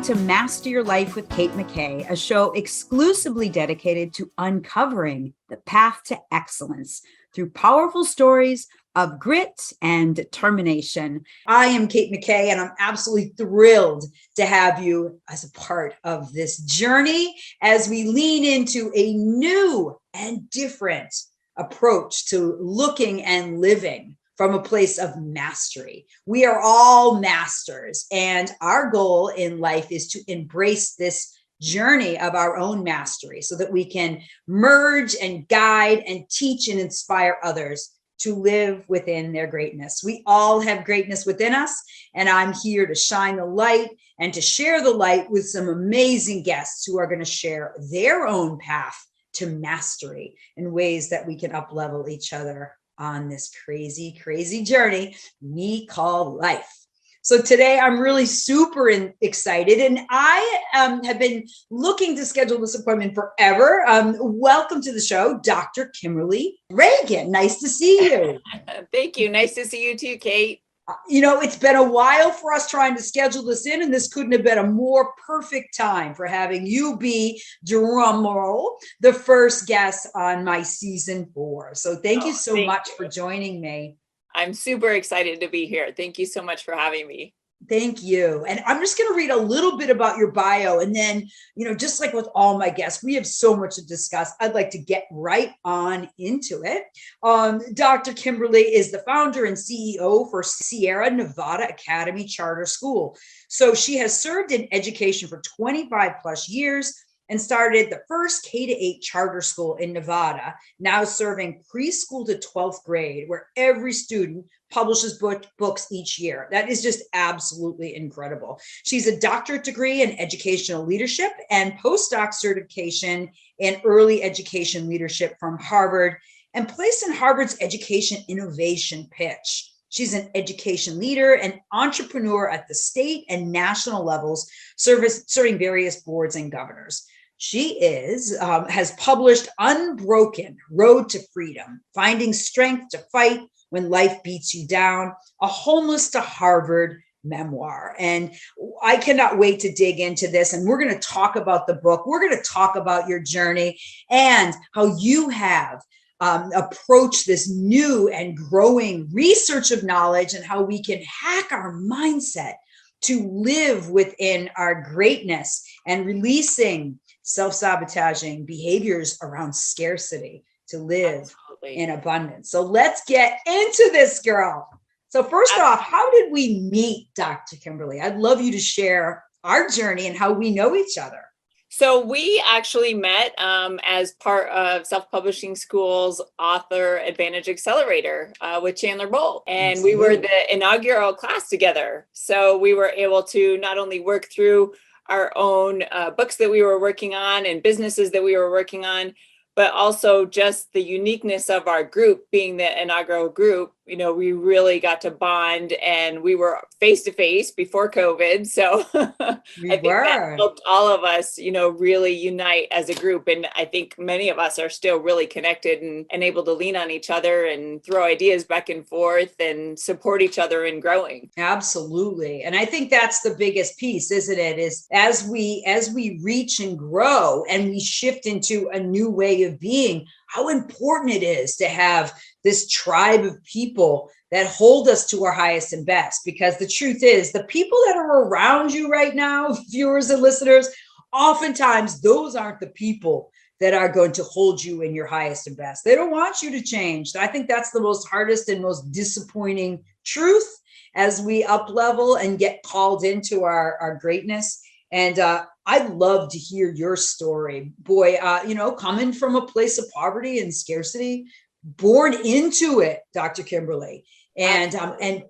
to Master Your Life with Kate McKay, a show exclusively dedicated to uncovering the path to excellence through powerful stories of grit and determination. I am Kate McKay, and I'm absolutely thrilled to have you as a part of this journey as we lean into a new and different approach to looking and living from a place of mastery. We are all masters, and our goal in life is to embrace this journey of our own mastery so that we can merge and guide and teach and inspire others to live within their greatness. We all have greatness within us, and I'm here to shine the light and to share the light with some amazing guests who are going to share their own path to mastery in ways that we can up-level each other on this crazy, crazy journey we call life. So today I'm really super excited, and I have been looking to schedule this appointment forever. Welcome to the show, Dr. Kimberly Regan. Nice to see you. Thank you. Nice to see you too, Kate. You know, it's been a while for us trying to schedule this in, and this couldn't have been a more perfect time for having you be, drumroll, the first guest on my season 4. So thank you so much for joining me. I'm super excited to be here. Thank you so much for having me. Thank you. And I'm just going to read a little bit about your bio. And then, just like with all my guests, we have so much to discuss. I'd like to get right on into it. Dr. Kimberly is the founder and CEO for Sierra Nevada Academy Charter School. So she has served in education for 25 plus years and started the first K-8 charter school in Nevada, now serving preschool to 12th grade, where every student publishes books each year. That is just absolutely incredible. She's a doctorate degree in educational leadership and postdoc certification in early education leadership from Harvard, and placed in Harvard's education innovation pitch. She's an education leader and entrepreneur at the state and national levels, serving various boards and governors. She has published Unbroken, Road to Freedom, Finding Strength to Fight When Life Beats You Down, a Homeless to Harvard memoir. And I cannot wait to dig into this. And we're going to talk about the book. We're going to talk about your journey and how you have approached this new and growing research of knowledge and how we can hack our mindset to live within our greatness and releasing self-sabotaging behaviors around scarcity to live in abundance. So let's get into this, girl. So first off, how did we meet, Dr. Kimberly? I'd love you to share our journey and how we know each other. So we actually met as part of Self-Publishing School's Author Advantage Accelerator with Chandler Bolt. And we were the inaugural class together. So we were able to not only work through our own books that we were working on and businesses that we were working on, but also just the uniqueness of our group being the inaugural group. We really got to bond, and we were face-to-face before COVID. So I think that helped all of us, really unite as a group. And I think many of us are still really connected and able to lean on each other and throw ideas back and forth and support each other in growing. Absolutely. And I think that's the biggest piece, isn't it? Is as we reach and grow and we shift into a new way of being, how important it is to have this tribe of people that hold us to our highest and best. Because the truth is, the people that are around you right now, viewers and listeners, oftentimes those aren't the people that are going to hold you in your highest and best. They don't want you to change. I think that's the most hardest and most disappointing truth as we up level and get called into our greatness. And I'd love to hear your story. Boy, coming from a place of poverty and scarcity, born into it, Dr. Kimberly, and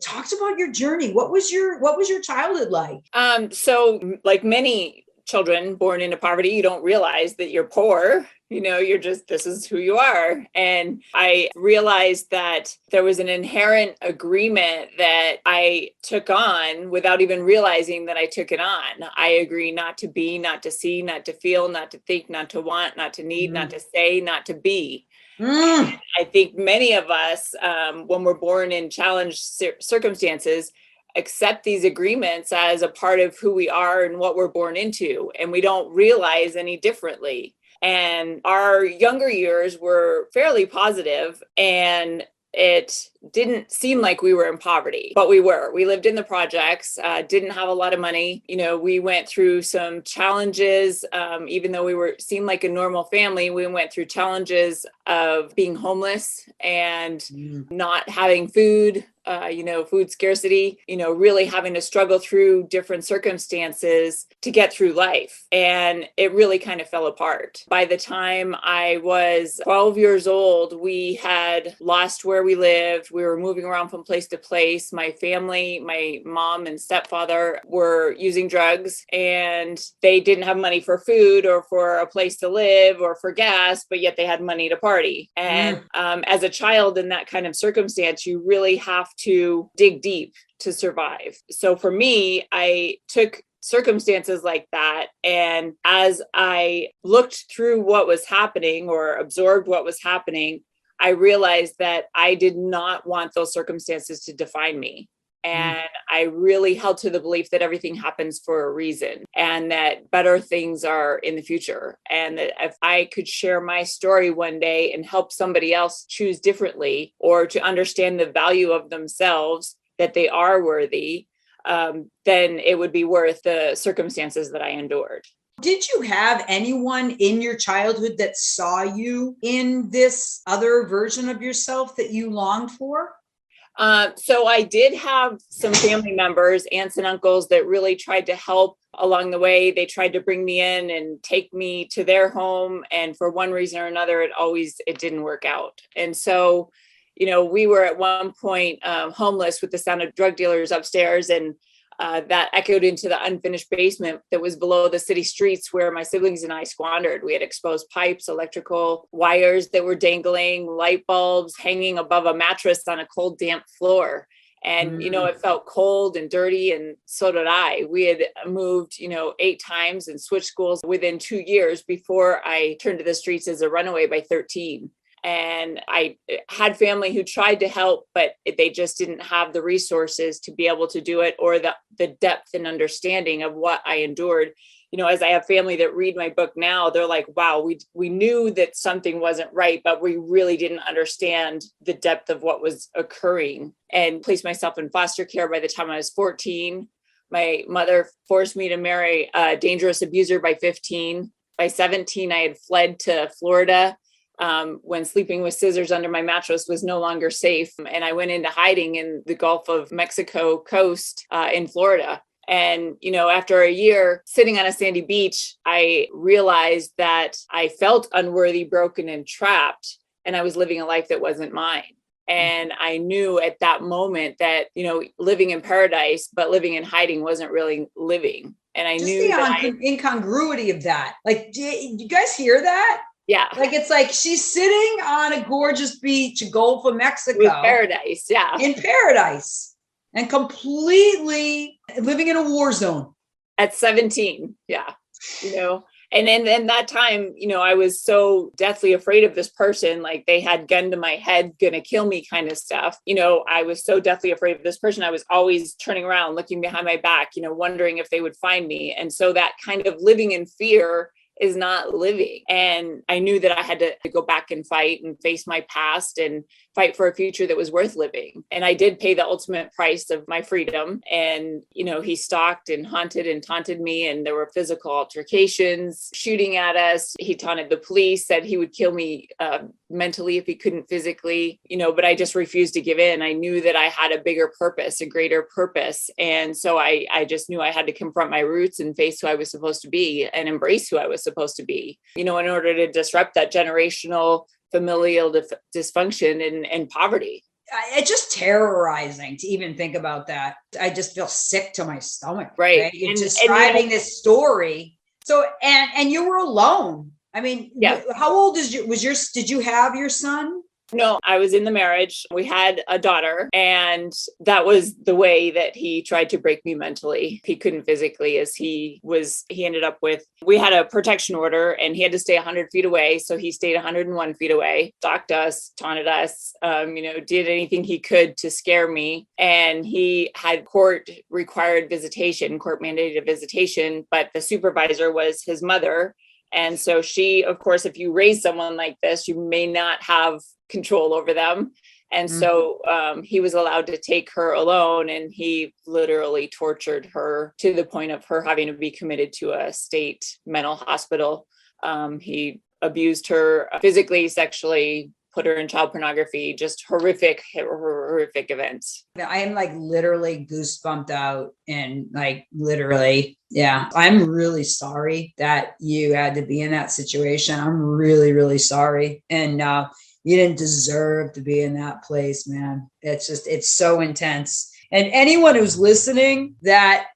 talked about your journey. What was your childhood like? So like many children born into poverty, you don't realize that you're poor. You're just, this is who you are. And I realized that there was an inherent agreement that I took on without even realizing that I took it on. I agree not to be, not to see, not to feel, not to think, not to want, not to need, not to say, not to be. I think many of us, when we're born in challenged circumstances, accept these agreements as a part of who we are and what we're born into, and we don't realize any differently. And our younger years were fairly positive, and it didn't seem like we were in poverty, but we were. We lived in the projects, didn't have a lot of money. We went through some challenges, even though seemed like a normal family. We went through challenges of being homeless and not having food, food scarcity, really having to struggle through different circumstances to get through life. And it really kind of fell apart. By the time I was 12 years old, we had lost where we lived. We were moving around from place to place. My family, my mom and stepfather were using drugs, and they didn't have money for food or for a place to live or for gas, but yet they had money to party. And as a child in that kind of circumstance, you really have to dig deep to survive. So for me, I took circumstances like that, and as I looked through what was happening or absorbed what was happening, I realized that I did not want those circumstances to define me. And I really held to the belief that everything happens for a reason and that better things are in the future. And that if I could share my story one day and help somebody else choose differently, or to understand the value of themselves, that they are worthy, then it would be worth the circumstances that I endured. Did you have anyone in your childhood that saw you in this other version of yourself that you longed for? So I did have some family members, aunts and uncles, that really tried to help along the way. They tried to bring me in and take me to their home. And for one reason or another, it didn't work out. And so, we were at one point homeless with the sound of drug dealers upstairs, and that echoed into the unfinished basement that was below the city streets where my siblings and I squandered. We had exposed pipes, electrical wires that were dangling, light bulbs hanging above a mattress on a cold, damp floor. And, it felt cold and dirty, and so did I. We had moved, 8 times and switched schools within 2 years before I turned to the streets as a runaway by 13. And I had family who tried to help, but they just didn't have the resources to be able to do it, or the depth and understanding of what I endured. As I have family that read my book now, they're like, wow, we knew that something wasn't right, but we really didn't understand the depth of what was occurring. And placed myself in foster care by the time I was 14. My mother forced me to marry a dangerous abuser by 15. By 17, I had fled to Florida. When sleeping with scissors under my mattress was no longer safe. And I went into hiding in the Gulf of Mexico coast in Florida. And, after a year sitting on a sandy beach, I realized that I felt unworthy, broken, and trapped. And I was living a life that wasn't mine. And I knew at that moment that, living in paradise, but living in hiding wasn't really living. And I knew the incongruity of that. Like, do you guys hear that? Yeah. Like, it's like she's sitting on a gorgeous beach, Gulf of Mexico. With paradise. Yeah. In paradise. And completely living in a war zone. At 17. Yeah. And in that time, I was so deathly afraid of this person, like they had gun to my head, gonna kill me kind of stuff. I was so deathly afraid of this person. I was always turning around, looking behind my back, wondering if they would find me. And so that kind of living in fear is not living. And I knew that I had to go back and fight and face my past and fight for a future that was worth living. And I did pay the ultimate price of my freedom. And, he stalked and haunted and taunted me. And there were physical altercations, shooting at us. He taunted the police, said he would kill me mentally if he couldn't physically, but I just refused to give in. I knew that I had a bigger purpose, a greater purpose. And so I just knew I had to confront my roots and face who I was supposed to be and embrace who I was supposed to be, in order to disrupt that generational familial dysfunction and poverty. It's just terrorizing to even think about that. I just feel sick to my stomach. Right? You're describing this story. So, and you were alone. I mean, yeah. How old did you have your son? No, I was in the marriage. We had a daughter, and that was the way that he tried to break me mentally. He couldn't physically, as he ended up with, we had a protection order and he had to stay 100 feet away. So he stayed 101 feet away, stalked us, taunted us, did anything he could to scare me. And he had court mandated visitation, but the supervisor was his mother. And so she, of course, if you raise someone like this, you may not have control over them. And so he was allowed to take her alone, and he literally tortured her to the point of her having to be committed to a state mental hospital. He abused her physically, sexually, put her in child pornography, just horrific events. I am like literally goosebumped out and like literally, yeah. I'm really sorry that you had to be in that situation. I'm really, really sorry. And you didn't deserve to be in that place, man. It's so intense. And anyone who's listening that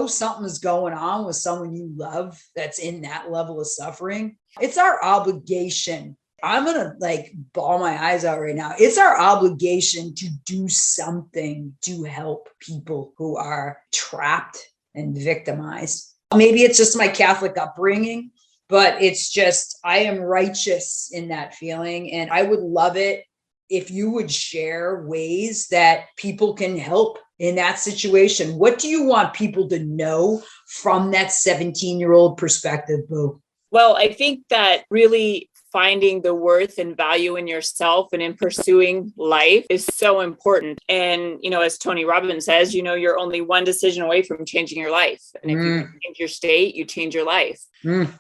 something is going on with someone you love that's in that level of suffering, it's our obligation. I'm going to like bawl my eyes out right now. It's our obligation to do something to help people who are trapped and victimized. Maybe it's just my Catholic upbringing, but it's just, I am righteous in that feeling. And I would love it if you would share ways that people can help in that situation. What do you want people to know from that 17-year-old perspective, Boo? Well, I think that really finding the worth and value in yourself and in pursuing life is so important. And, as Tony Robbins says, you're only one decision away from changing your life. And if you change your state, you change your life.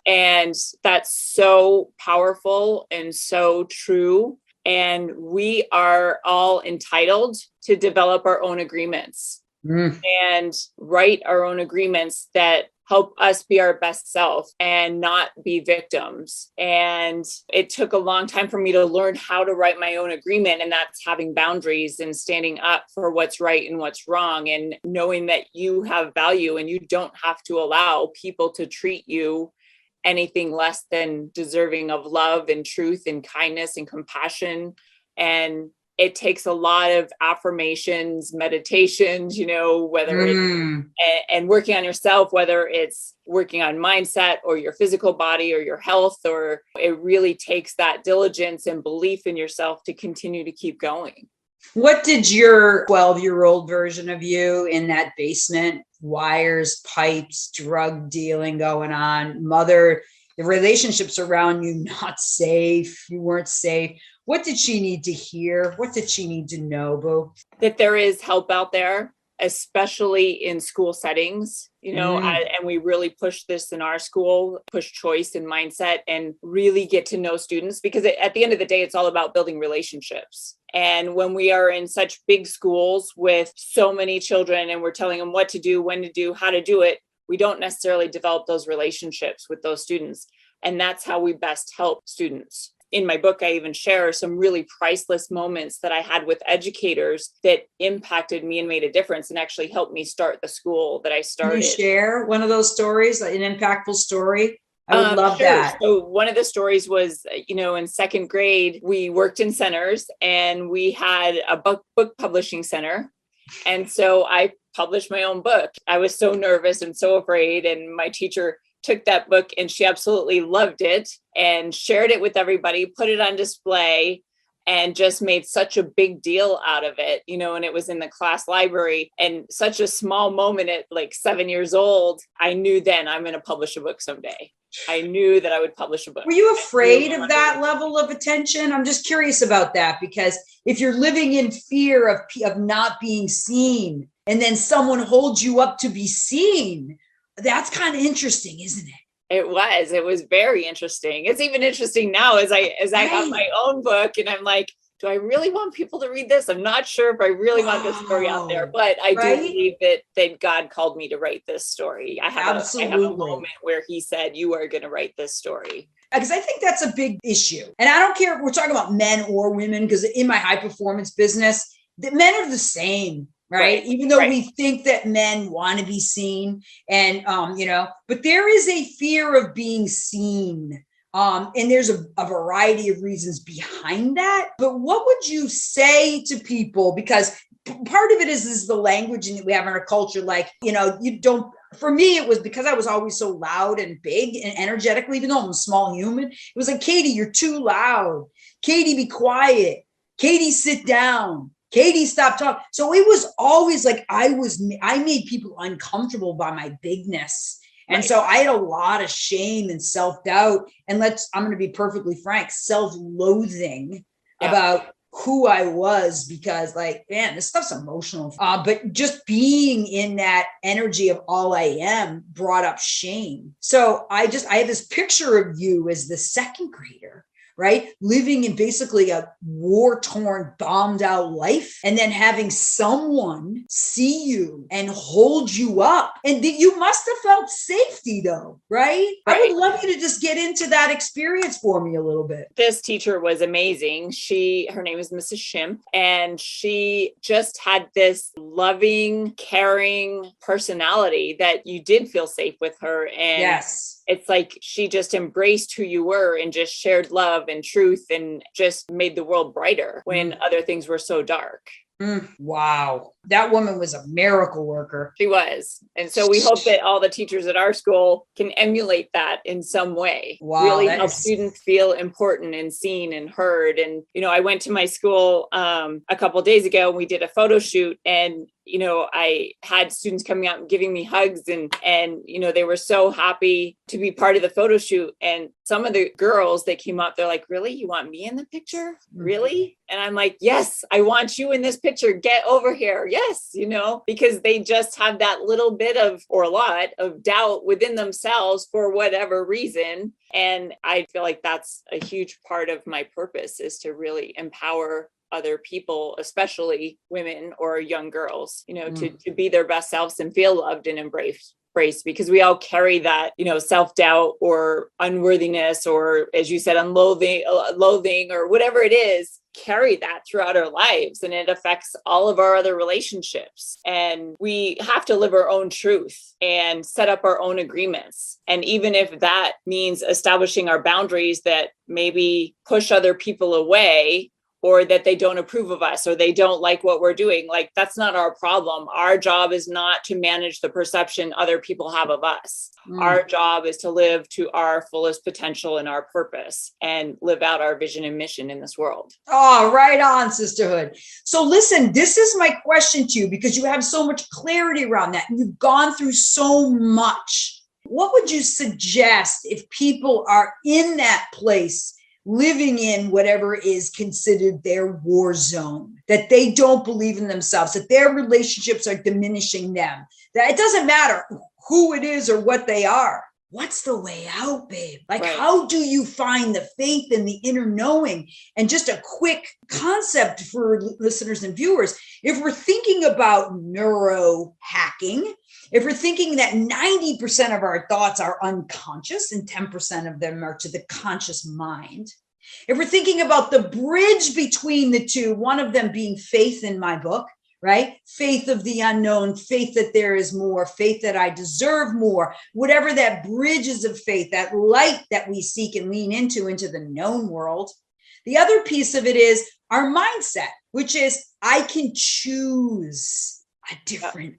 And that's so powerful and so true. And we are all entitled to develop our own agreements and write our own agreements that help us be our best self and not be victims. And it took a long time for me to learn how to write my own agreement. And that's having boundaries and standing up for what's right and what's wrong, and knowing that you have value and you don't have to allow people to treat you anything less than deserving of love and truth and kindness and compassion. And it takes a lot of affirmations, meditations, whether it's and working on yourself, whether it's working on mindset or your physical body or your health, or it really takes that diligence and belief in yourself to continue to keep going. What did your 12-year-old version of you in that basement, wires, pipes, drug dealing going on, mother, the relationships around you not safe, you weren't safe. What did she need to hear? What did she need to know, Boo? That there is help out there, especially in school settings, and we really push this in our school, push choice and mindset, and really get to know students, because at the end of the day, it's all about building relationships. And when we are in such big schools with so many children and we're telling them what to do, when to do, how to do it, we don't necessarily develop those relationships with those students. And that's how we best help students. In my book, I even share some really priceless moments that I had with educators that impacted me and made a difference and actually helped me start the school that I started. Can you share one of those stories, an impactful story? I would love that. So one of the stories was, in second grade, we worked in centers and we had a book publishing center. And so I published my own book. I was so nervous and so afraid. And my teacher took that book and she absolutely loved it and shared it with everybody, put it on display, and just made such a big deal out of it, and it was in the class library. And such a small moment at like 7 years old, I knew then I'm going to publish a book someday. I knew that I would publish a book. Were you afraid of that level of attention? I'm just curious about that, because if you're living in fear of not being seen, and then someone holds you up to be seen, that's kind of interesting, isn't it? It was very interesting. It's even interesting now as I have my own book, and I'm like, do I really want people to read this? I'm not sure if I really want this story out there, but I do believe that God called me to write this story. I have a moment where he said, you are going to write this story. Because I think that's a big issue. And I don't care if we're talking about men or women, because in my high performance business, the men are the same. Right. Even though we think that men want to be seen and, but there is a fear of being seen And there's a variety of reasons behind that. But what would you say to people? Because part of it is the language we have in our culture. Like, for me, it was because I was always so loud and big and energetic, even though I'm a small human. It was like, Katie, you're too loud. Katie, be quiet. Katie, sit down. Katie, stop talking. So it was always like I made people uncomfortable by my bigness. And so I had a lot of shame and self-doubt. And I'm going to be perfectly frank, self-loathing about who I was, because man, this stuff's emotional. But just being in that energy of all I am brought up shame. So I have this picture of you as the second grader, right? Living in basically a war-torn, bombed out life, and then having someone see you and hold you up. And you must have felt safety though, right? I would love you to just get into that experience for me a little bit. This teacher was amazing. Her name is Mrs. Shimp, and she just had this loving, caring personality that you did feel safe with her. And yes. It's like she just embraced who you were and just shared love and truth and just made the world brighter when other things were so dark. Wow. That woman was a miracle worker. She was. And so we hope that all the teachers at our school can emulate that in some way. Wow, really help students feel important and seen and heard. And, I went to my school a couple of days ago and we did a photo shoot, and I had students coming out and giving me hugs and they were so happy to be part of the photo shoot. And some of the girls that came up, they're like, really? You want me in the picture? Really? And I'm like, yes, I want you in this picture. Get over here. Yes. Because they just have that little bit or a lot of doubt within themselves for whatever reason. And I feel like that's a huge part of my purpose, is to really empower other people, especially women or young girls, to be their best selves and feel loved and embraced, because we all carry that, self-doubt or unworthiness, or as you said, loathing or whatever it is, carry that throughout our lives, and it affects all of our other relationships. And we have to live our own truth and set up our own agreements. And even if that means establishing our boundaries that maybe push other people away, or that they don't approve of us, or they don't like what we're doing, that's not our problem. Our job is not to manage the perception other people have of us. Our job is to live to our fullest potential and our purpose, and live out our vision and mission in this world. Oh, right on, sisterhood. So listen, this is my question to you, because you have so much clarity around that, and you've gone through so much. What would you suggest if people are in that place, living in whatever is considered their war zone, that they don't believe in themselves, that their relationships are diminishing them, that it doesn't matter who it is or what they are? What's the way out, babe? How do you find the faith and the inner knowing? And just a quick concept for listeners and viewers. If we're thinking about neuro hacking, if we're thinking that 90% of our thoughts are unconscious and 10% of them are to the conscious mind, if we're thinking about the bridge between the two, one of them being faith in my book, right? Faith of the unknown, faith that there is more, faith that I deserve more, whatever that bridge is of faith, that light that we seek and lean into the known world. The other piece of it is our mindset, which is I can choose a different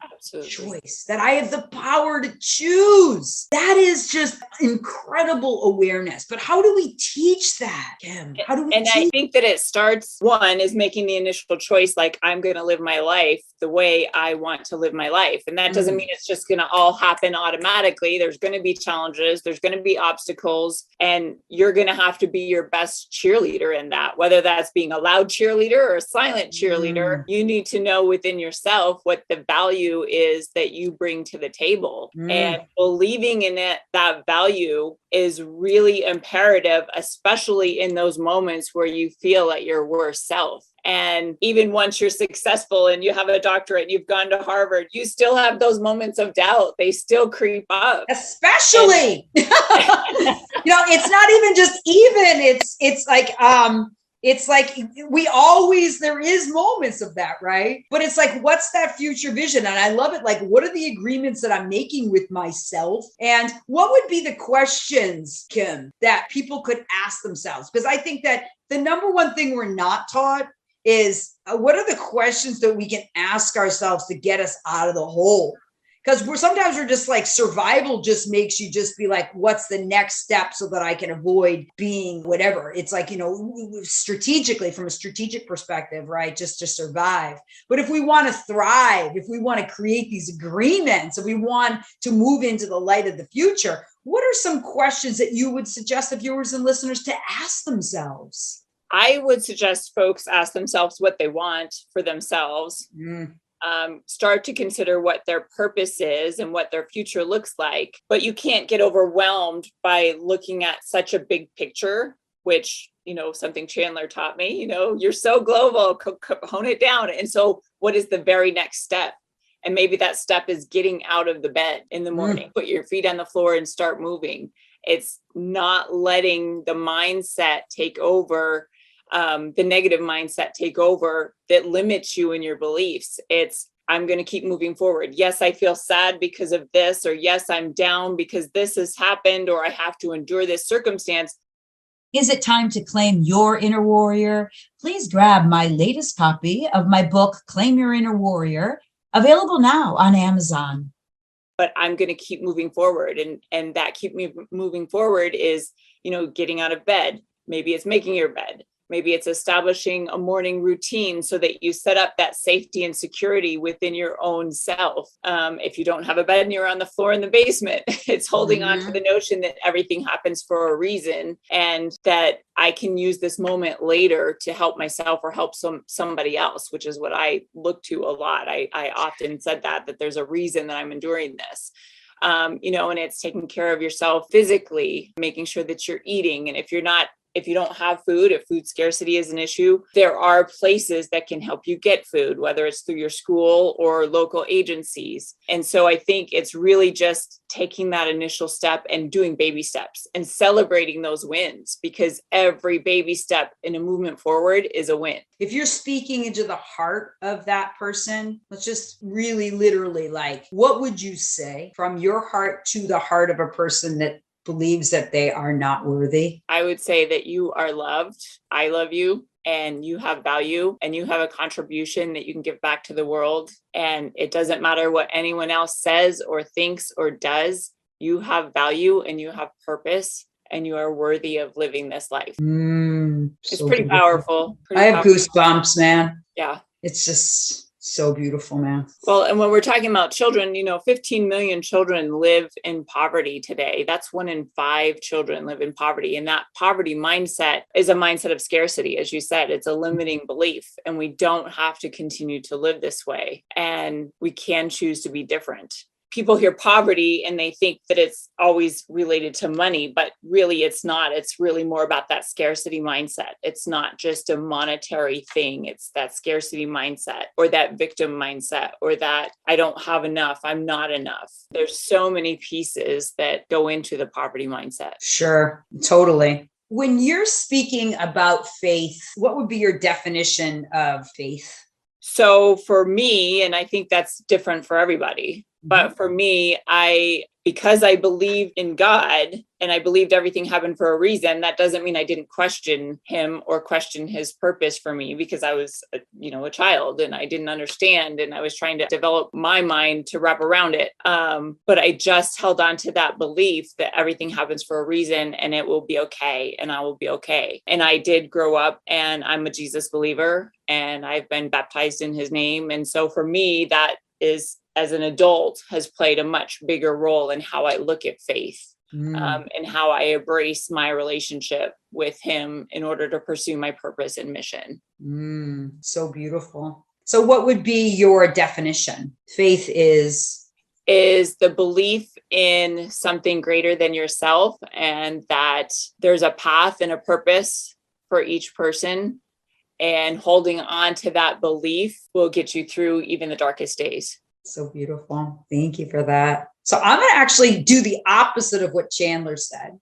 choice, that I have the power to choose. That is just incredible awareness. But how do we teach that, Kim? How do we teach? I think that it starts, one is making the initial choice, I'm going to live my life the way I want to live my life. And that doesn't mean it's just going to all happen automatically. There's going to be challenges, there's going to be obstacles, and you're going to have to be your best cheerleader in that, whether that's being a loud cheerleader or a silent cheerleader. You need to know within yourself what the value is that you bring to the table, and believing in it, that value is really imperative, especially in those moments where you feel at your worst self. And even once you're successful and you have a doctorate and you've gone to Harvard, you still have those moments of doubt. They still creep up. Especially, it's not even just it's like, It's like there is moments of that, right? But it's like, what's that future vision? And I love it. Like, what are the agreements that I'm making with myself? And what would be the questions, Kim, that people could ask themselves? Because I think that the number one thing we're not taught is what are the questions that we can ask ourselves to get us out of the hole? Because sometimes we're just like, survival just makes you just be like, what's the next step so that I can avoid being whatever? It's like, strategically, from a strategic perspective, right? Just to survive. But if we want to thrive, if we want to create these agreements, if we want to move into the light of the future, what are some questions that you would suggest the viewers and listeners to ask themselves? I would suggest folks ask themselves what they want for themselves. Start to consider what their purpose is and what their future looks like. But you can't get overwhelmed by looking at such a big picture, which, something Chandler taught me, you're so global, hone it down. And so what is the very next step? And maybe that step is getting out of the bed in the morning, put your feet on the floor and start moving. It's not letting the mindset take over, the negative mindset take over that limits you in your beliefs. It's, I'm going to keep moving forward. Yes, I feel sad because of this, or yes, I'm down because this has happened, or I have to endure this circumstance. Is it time to claim your inner warrior? Please grab my latest copy of my book, Claim Your Inner Warrior, available now on Amazon. But I'm going to keep moving forward. And that keep me moving forward is, getting out of bed. Maybe it's making your bed. Maybe it's establishing a morning routine so that you set up that safety and security within your own self. If you don't have a bed and you're on the floor in the basement, it's holding on to the notion that everything happens for a reason, and that I can use this moment later to help myself or help somebody else, which is what I look to a lot. I often said that there's a reason that I'm enduring this. And it's taking care of yourself physically, making sure that you're eating. And if you don't have food, if food scarcity is an issue, there are places that can help you get food, whether it's through your school or local agencies. And so I think it's really just taking that initial step and doing baby steps and celebrating those wins, because every baby step in a movement forward is a win. If you're speaking into the heart of that person, let's just really literally, like, what would you say from your heart to the heart of a person that believes that they are not worthy? I would say that you are loved. I love you, and you have value, and you have a contribution that you can give back to the world. And it doesn't matter what anyone else says or thinks or does. You have value and you have purpose, and you are worthy of living this life. It's pretty powerful. I have goosebumps, man. Yeah. It's just so beautiful, man. Well, and when we're talking about children, 15 million children live in poverty today. That's 1 in 5 children live in poverty. And that poverty mindset is a mindset of scarcity. As you said, it's a limiting belief, and we don't have to continue to live this way. And we can choose to be different. People hear poverty and they think that it's always related to money, but really it's not. It's really more about that scarcity mindset. It's not just a monetary thing. It's that scarcity mindset, or that victim mindset, or that I don't have enough, I'm not enough. There's so many pieces that go into the poverty mindset. Sure, totally. When you're speaking about faith, what would be your definition of faith? So for me, and I think that's different for everybody, but for me, because I believe in God and I believed everything happened for a reason, that doesn't mean I didn't question him or question his purpose for me, because I was, a child and I didn't understand, and I was trying to develop my mind to wrap around it. But I just held on to that belief that everything happens for a reason, and it will be okay, and I will be okay. And I did grow up, and I'm a Jesus believer, and I've been baptized in his name. And so for me, that is, as an adult, has played a much bigger role in how I look at faith, and how I embrace my relationship with him in order to pursue my purpose and mission. So beautiful. So what would be your definition? Faith is the belief in something greater than yourself, and that there's a path and a purpose for each person. And holding on to that belief will get you through even the darkest days. So beautiful. Thank you for that. So I'm going to actually do the opposite of what Chandler said.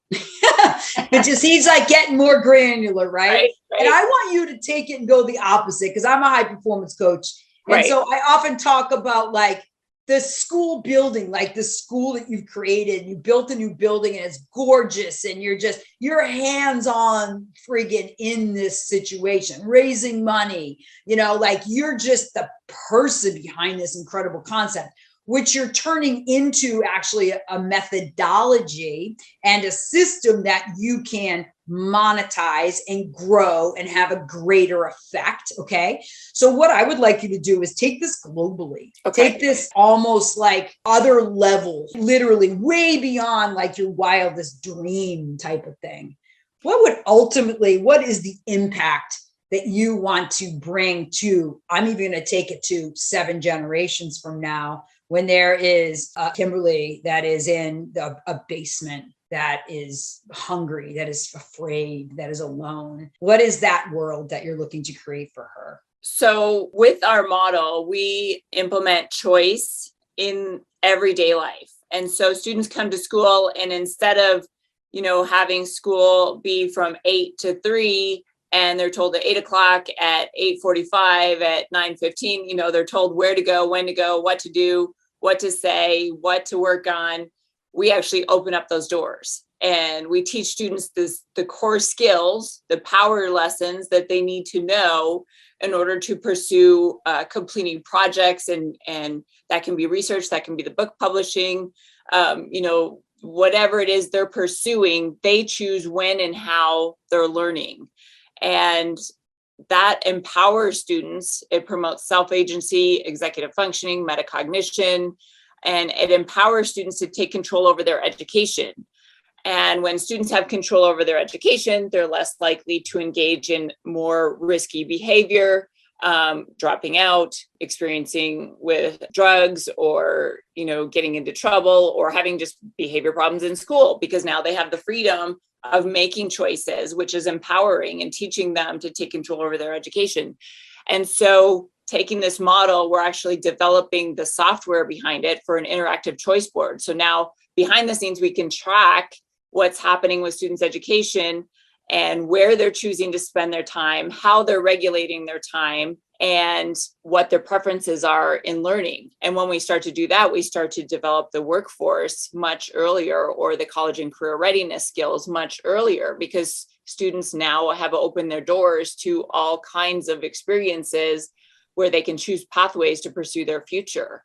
Because he's like getting more granular, right? And I want you to take it and go the opposite, because I'm a high performance coach. And so I often talk about like the school building, like the school that you've created. You built a new building and it's gorgeous, and you're hands-on friggin' in this situation, raising money, like you're just the person behind this incredible concept, which you're turning into actually a methodology and a system that you can monetize and grow and have a greater effect. Okay. So what I would like you to do is take this globally, take this almost like other levels, literally way beyond like your wildest dream type of thing. What is the impact that you want to bring to, I'm even going to take it to 7 generations from now, when there is Kimberly that is in a basement, that is hungry, that is afraid, that is alone? What is that world that you're looking to create for her? So with our model, we implement choice in everyday life. And so students come to school, and instead of, having school be from 8 to 3, and they're told at 8 o'clock, at 8:45, at 9:15, they're told where to go, when to go, what to do, what to say, what to work on. We actually open up those doors, and we teach students the core skills, the power lessons that they need to know in order to pursue completing projects. And that can be research, that can be the book publishing, whatever it is they're pursuing, they choose when and how they're learning. And that empowers students. It promotes self-agency, executive functioning, metacognition, and it empowers students to take control over their education. And when students have control over their education, they're less likely to engage in more risky behavior, dropping out, experiencing with drugs, or, getting into trouble, or having just behavior problems in school, because now they have the freedom of making choices, which is empowering and teaching them to take control over their education. And so taking this model, we're actually developing the software behind it for an interactive choice board. So now behind the scenes, we can track what's happening with students' education and where they're choosing to spend their time, how they're regulating their time, and what their preferences are in learning. And when we start to do that, we start to develop the workforce much earlier, or the college and career readiness skills much earlier, because students now have opened their doors to all kinds of experiences where they can choose pathways to pursue their future.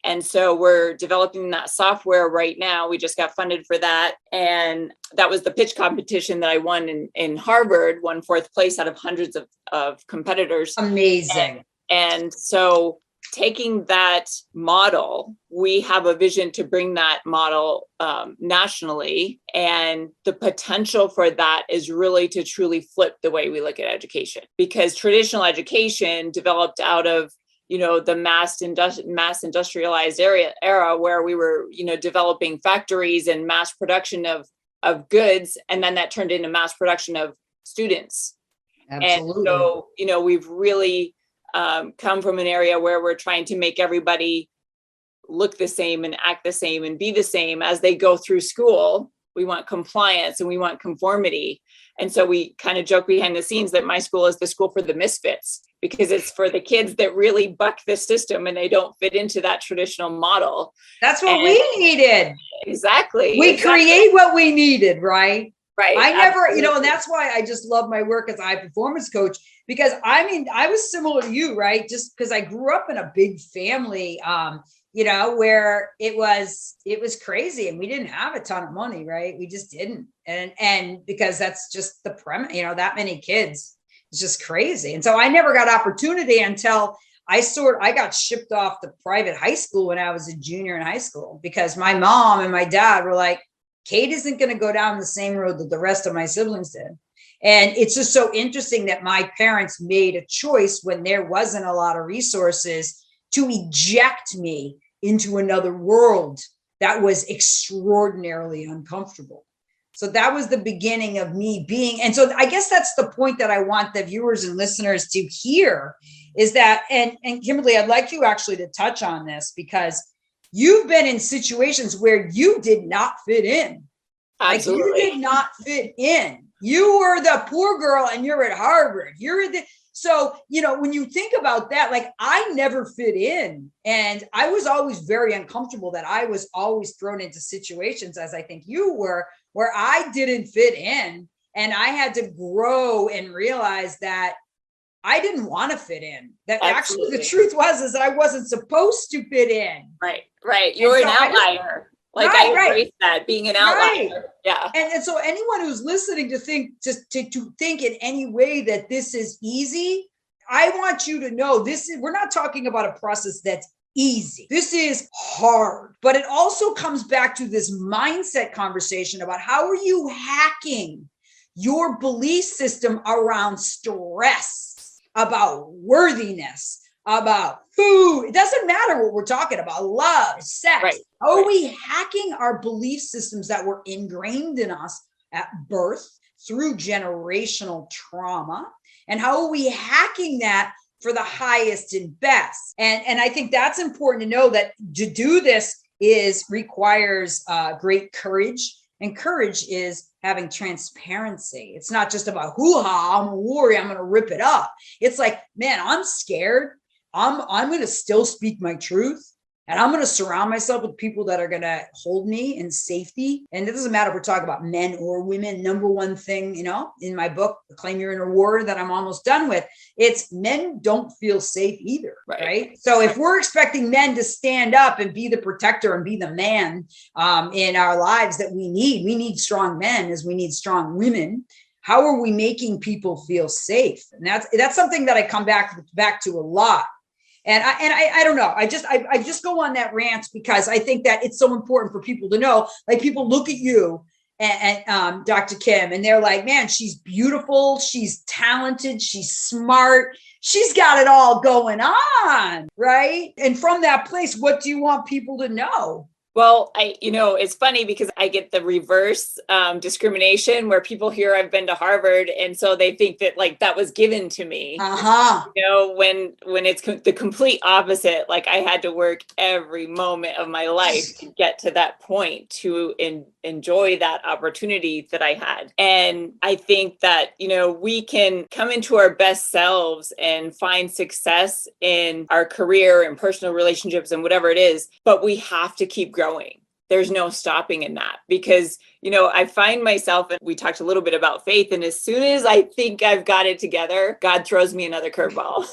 And so we're developing that software right now. We just got funded for that. And that was the pitch competition that I won in Harvard, won 4th place out of hundreds of competitors. Amazing. And so taking that model, we have a vision to bring that model nationally. And the potential for that is really to truly flip the way we look at education, because traditional education developed out of the mass industrialized era where we were, developing factories and mass production of goods. And then that turned into mass production of students. Absolutely. And so, we've really come from an area where we're trying to make everybody look the same and act the same and be the same as they go through school. We want compliance and we want conformity. And so we kind of joke behind the scenes that my school is the school for the misfits, because it's for the kids that really buck the system and they don't fit into that traditional model. That's what we needed. Exactly. We create what we needed, right? Right. I never, and that's why I just love my work as a high performance coach, because I was similar to you, right? Just because I grew up in a big family, where it was crazy and we didn't have a ton of money, right? We just didn't. And because that's just the premise, that many kids, it's just crazy. And so I never got opportunity until I got shipped off to private high school when I was a junior in high school, because my mom and my dad were like, Kate isn't going to go down the same road that the rest of my siblings did. And it's just so interesting that my parents made a choice when there wasn't a lot of resources to eject me into another world that was extraordinarily uncomfortable. So that was the beginning of me being. And so I guess that's the point that I want the viewers and listeners to hear, is that, and Kimberly, I'd like you actually to touch on this, because you've been in situations where you did not fit in. Absolutely. Like you did not fit in. You were the poor girl and you're at Harvard. So, when you think about that, like I never fit in, and I was always very uncomfortable that I was always thrown into situations, as I think you were, where I didn't fit in, and I had to grow and realize that I didn't want to fit in. That Absolutely. Actually the truth was that I wasn't supposed to fit in. Right. You're an outlier. I embrace that, being an outlier. Right. Yeah. And so anyone who's listening to think in any way that this is easy, I want you to know we're not talking about a process that's easy. This is hard, but it also comes back to this mindset conversation about how are you hacking your belief system around stress, about worthiness, about food. It doesn't matter what we're talking about, love, sex. Right. How are we hacking our belief systems that were ingrained in us at birth through generational trauma? And how are we hacking that for the highest and best? And I think that's important to know, that to do this requires great courage. And courage is having transparency. It's not just about hoo-ha, I'm a warrior, I'm going to rip it up. It's like, man, I'm scared. I'm going to still speak my truth, and I'm going to surround myself with people that are going to hold me in safety. And it doesn't matter if we're talking about men or women. Number one thing, in my book, Claim Your Inner Warrior, that I'm almost done with, it's men don't feel safe either. Right. So if we're expecting men to stand up and be the protector and be the man in our lives that we need strong men as we need strong women. How are we making people feel safe? And that's something that I come back to a lot. And I don't know. I just go on that rant because I think that it's so important for people to know. Like, people look at you and Dr. Kim, and they're like, man, she's beautiful, she's talented, she's smart, she's got it all going on, right? And from that place, what do you want people to know? Well, it's funny because I get the reverse discrimination where people hear I've been to Harvard, and so they think that that was given to me. When it's the complete opposite. Like, I had to work every moment of my life to get to that point, to enjoy that opportunity that I had. And I think that we can come into our best selves and find success in our career and personal relationships and whatever it is, but we have to keep growing. There's no stopping in that, because, I find myself, and we talked a little bit about faith, and as soon as I think I've got it together, God throws me another curveball.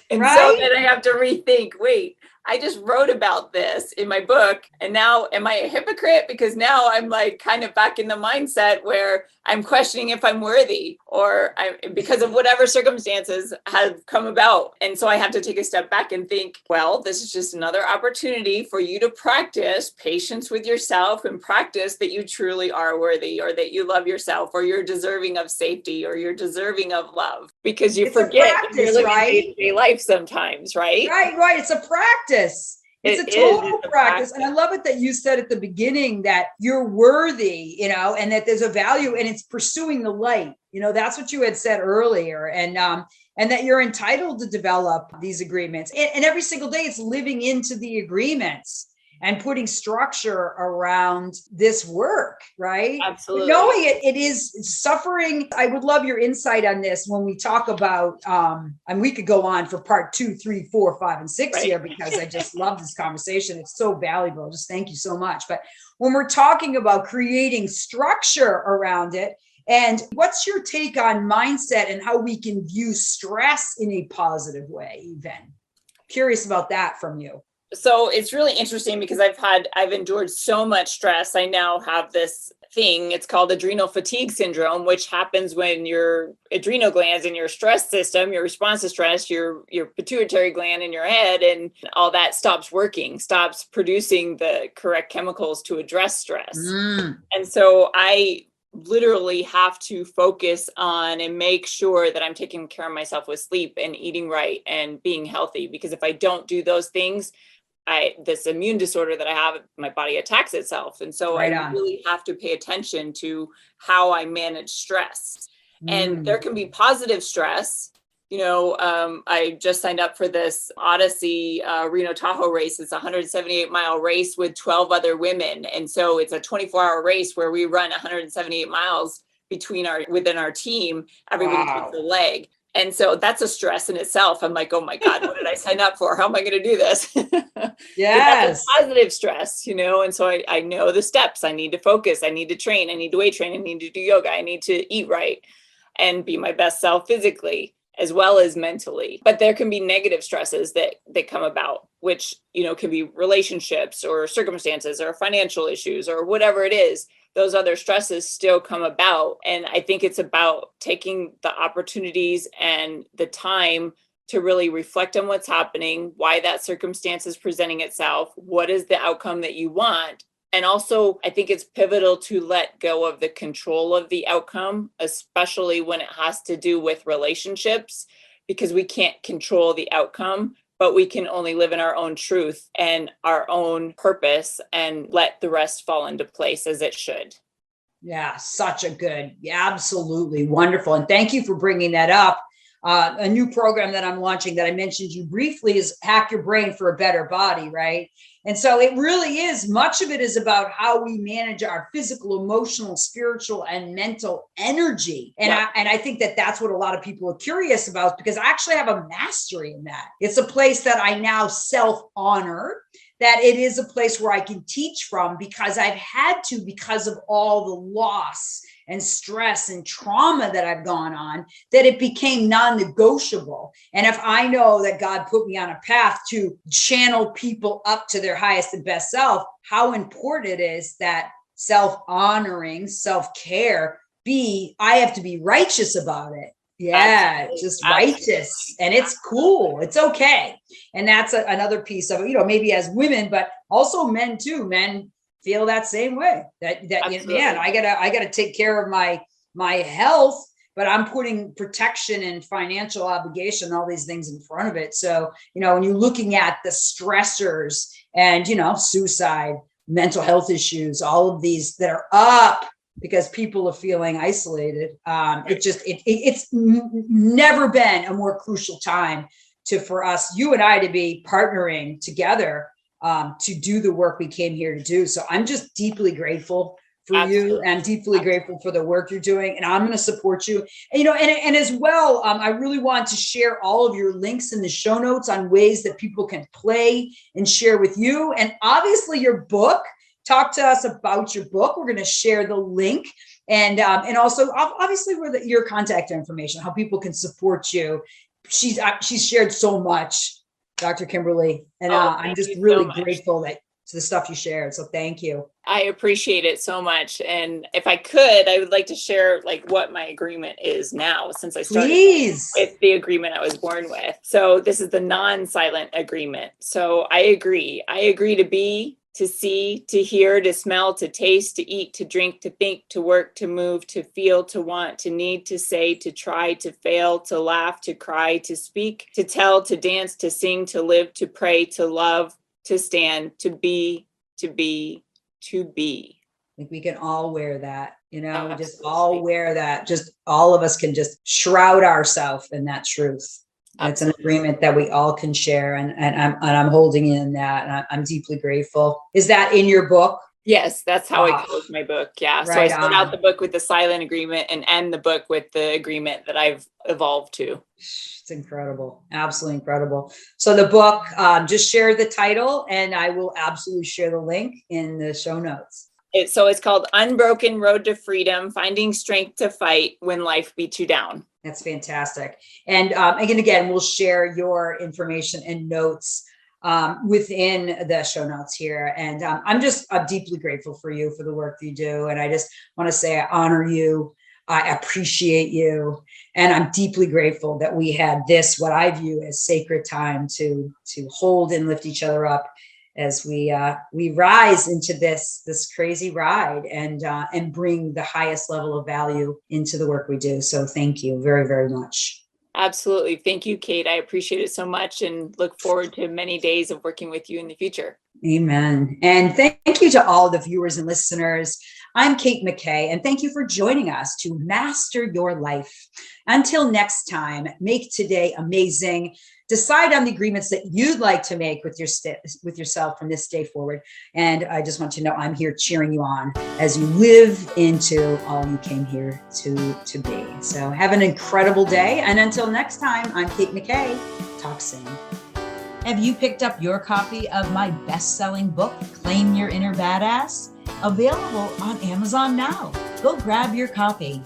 And so then I have to rethink, wait, I just wrote about this in my book, and now am I a hypocrite? Because now I'm kind of back in the mindset where I'm questioning if I'm worthy, or because of whatever circumstances have come about. And so I have to take a step back and think, well, this is just another opportunity for you to practice patience with yourself, and practice that you truly are worthy, or that you love yourself, or you're deserving of safety, or you're deserving of love, because you forget you're living day-to-day life sometimes, right? Right. It's a practice. It's a total practice. And I love it that you said at the beginning that you're worthy, and that there's a value, and it's pursuing the light. That's what you had said earlier. And that you're entitled to develop these agreements. And every single day it's living into the agreements and putting structure around this work, right? Absolutely. But knowing it is suffering. I would love your insight on this when we talk about, and we could go on for part 2, 3, 4, 5, and 6 here, because I just love this conversation. It's so valuable. Just thank you so much. But when we're talking about creating structure around it, and what's your take on mindset and how we can view stress in a positive way, even? Curious about that from you. So it's really interesting because I've endured so much stress. I now have this thing, it's called adrenal fatigue syndrome, which happens when your adrenal glands in your stress system, your response to stress, your pituitary gland in your head, and all that stops working, stops producing the correct chemicals to address stress. And so I literally have to focus on and make sure that I'm taking care of myself with sleep and eating right and being healthy, because if I don't do those things, this immune disorder that I have, my body attacks itself. And so I really have to pay attention to how I manage stress. And there can be positive stress, I just signed up for this Odyssey Reno Tahoe race. It's a 178-mile race with 12 other women. And so it's a 24-hour race where we run 178 miles within our team. Everybody takes a leg. And so that's a stress in itself. I'm like, oh my God, what did I sign up for? How am I going to do this? Yes. That's a positive stress, and so I know the steps. I need to focus. I need to train. I need to weight train. I need to do yoga. I need to eat right and be my best self physically as well as mentally. But there can be negative stresses that come about, which, can be relationships or circumstances or financial issues or whatever it is. Those other stresses still come about. And I think it's about taking the opportunities and the time to really reflect on what's happening, why that circumstance is presenting itself, what is the outcome that you want. And also, I think it's pivotal to let go of the control of the outcome, especially when it has to do with relationships, because we can't control the outcome, but we can only live in our own truth and our own purpose and let the rest fall into place as it should. Yeah, absolutely wonderful. And thank you for bringing that up. A new program that I'm launching that I mentioned you briefly is Hack Your Brain for a Better Body, right? And so it really is, much of it is about how we manage our physical, emotional, spiritual, and mental energy. And, I think that that's what a lot of people are curious about, because I actually have a mastery in that. It's a place that I now self-honor, that it is a place where I can teach from, because I've had to, because of all the loss and stress and trauma that I've gone on, that it became non-negotiable. And if I know that God put me on a path to channel people up to their highest and best self, how important it is that self-honoring, self-care I have to be righteous about it. Yeah, absolutely. Just righteous. And it's cool. It's okay. And that's another piece of, maybe as women, but also men too. Men feel that same way, that man, I gotta take care of my health, but I'm putting protection and financial obligation, all these things in front of it. So, when you're looking at the stressors and, suicide, mental health issues, all of these that are up because people are feeling isolated. It's never been a more crucial time for us, you and I, to be partnering together to do the work we came here to do. So I'm just deeply grateful for you, and I'm deeply grateful for the work you're doing, and I'm going to support you. And, and as well, I really want to share all of your links in the show notes on ways that people can play and share with you. And obviously your book, talk to us about your book. We're going to share the link, and also obviously your contact information, how people can support you. She's shared so much, Dr. Kimberly, and I'm just really grateful to the stuff you shared. So thank you. I appreciate it so much. And if I could, I would like to share what my agreement is now, since I started with the agreement I was born with. So this is the non-silent agreement. So I agree to be, to see, to hear, to smell, to taste, to eat, to drink, to think, to work, to move, to feel, to want, to need, to say, to try, to fail, to laugh, to cry, to speak, to tell, to dance, to sing, to live, to pray, to love, to stand, to be, to be, to be. I think we can all wear that, we just all wear that. Just all of us can just shroud ourselves in that truth. It's an agreement that we all can share, and I'm holding in that, and I'm deeply grateful. Is that in your book? Yes, that's how I close my book. Yeah. So I start out the book with the silent agreement and end the book with the agreement that I've evolved to. It's incredible. Absolutely incredible. So the book, just share the title, and I will absolutely share the link in the show notes. So it's called Unbroken: Road to Freedom, Finding Strength to Fight When Life Beats You Down. That's fantastic. And again, we'll share your information and notes within the show notes here. And I'm deeply grateful for you, for the work that you do. And I just want to say I honor you. I appreciate you. And I'm deeply grateful that we had this, what I view as sacred time to hold and lift each other up as we rise into this crazy ride and bring the highest level of value into the work we do. So thank you very, very much. Absolutely. Thank you, Kate. I appreciate it so much and look forward to many days of working with you in the future. Amen. And thank you to all the viewers and listeners. I'm Kate McKay, and thank you for joining us to master your life. Until next time, make today amazing. Decide on the agreements that you'd like to make with yourself from this day forward. And I just want you to know I'm here cheering you on as you live into all you came here to be. So have an incredible day. And until next time, I'm Kate McKay. Talk soon. Have you picked up your copy of my best-selling book, Claim Your Inner Badass? Available on Amazon now. Go grab your copy.